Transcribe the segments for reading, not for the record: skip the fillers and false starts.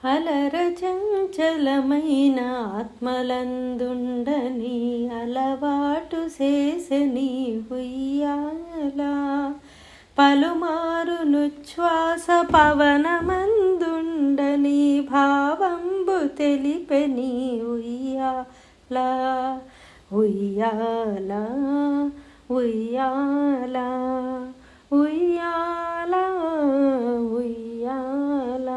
అలర చంచలమైన ఆత్మలందుండని అలవాటు చేసని ఉయ్యాల పలుమారునుచ్ఛ్వాస పవనమందుండని భావంబు తెలిపెని ఉయ్యాల ఉయ్యాల ఉయ్యాల ఉయ్యాల ఉయ్యాల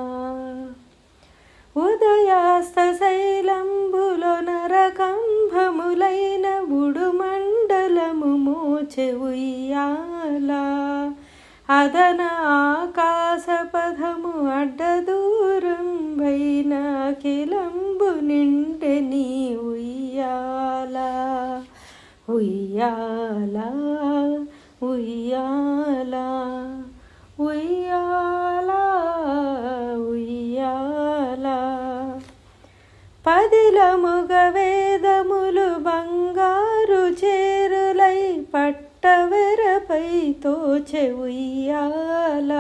ఉదయాస్త శైలంబులో నరకంభములైన బుడుమండలము మోచె ఉయ్యాల అదన ఆకాశపథము అడ్డదూరం వైన అఖిలంబు నిండెని ఉయ్యాల ఉయ్యాల ఉయ్యాల ఉయ్యాల ఉయ్యాల పదిలముగ వేదములు బంగారు చేరులై పట్టవెరపై తోచె ఉయ్యాల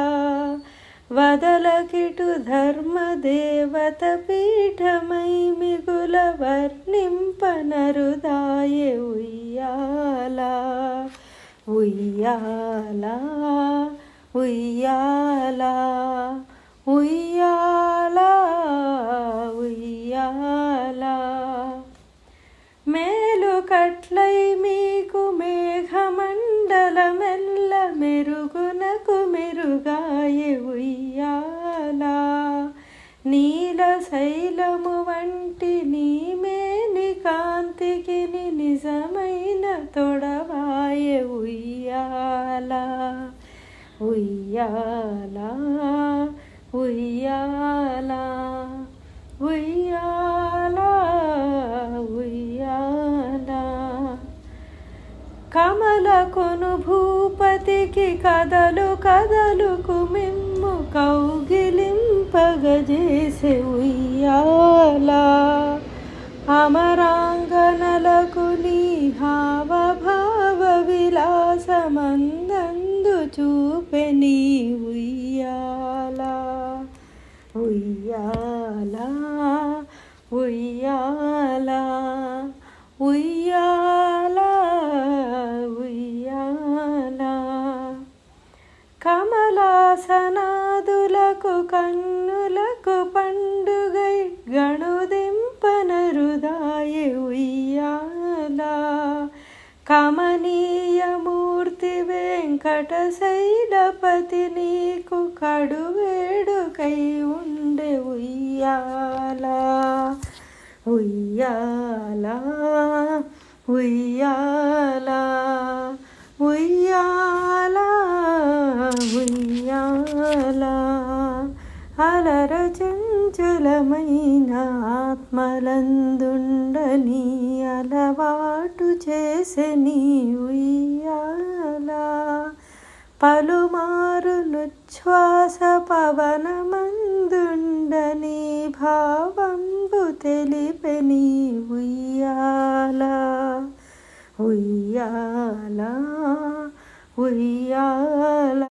వదలకిటు ధర్మదేవత పీఠమై మిగుల వర్ణింపనరుదాయె ఉయ్యాల ఉయ్యాల ఉయ్యాల ఉయ్యాల ఉయ్యాల మేలు కట్లై మీకు మేఘమండలమెల్ల మెరుగునకు మెరుగాయె ఉయ్యాల నీల శైలము వంటి నీమేని కాంతికి నిజమైన తొడవాయె ఉయ్యాల ఉయ్యాల ఉయ్యాల ఉయ్యాల ఉయ్యాల కమలకును భూపతికి కదలు కదలుకు మిమ్ము కౌగిలింపగజేసె ఉయ్యాల అమరాంగనలకు నీ హావభావ విలాసమందందు చూపెని ఉయ్యాల ఉయ్యాల ఉయ్యాల ఉయ్యాల ఉయ్యాల కమలాసనాదులకు కన్నులకు పండుగై గణుదింపనరుదాయె ఉయ్యాల కమనీయమూర్తి వెంకటశైలపతి నీకు కడువేడుకై ఉండే ఉయ్యాల ఉయ్యాల ఉయ్యాల ఉయ్యాల ఉయ్యాల అలర చంచలమైన ఆత్మలందుండని అలవాటు చేసెని ఉయ్యాల పలుమారునుచ్ఛ్వాస పవనమందుండని భావంబు తెలిపెని ఉయ్యాల ఉయ్యాల ఉయ్యాల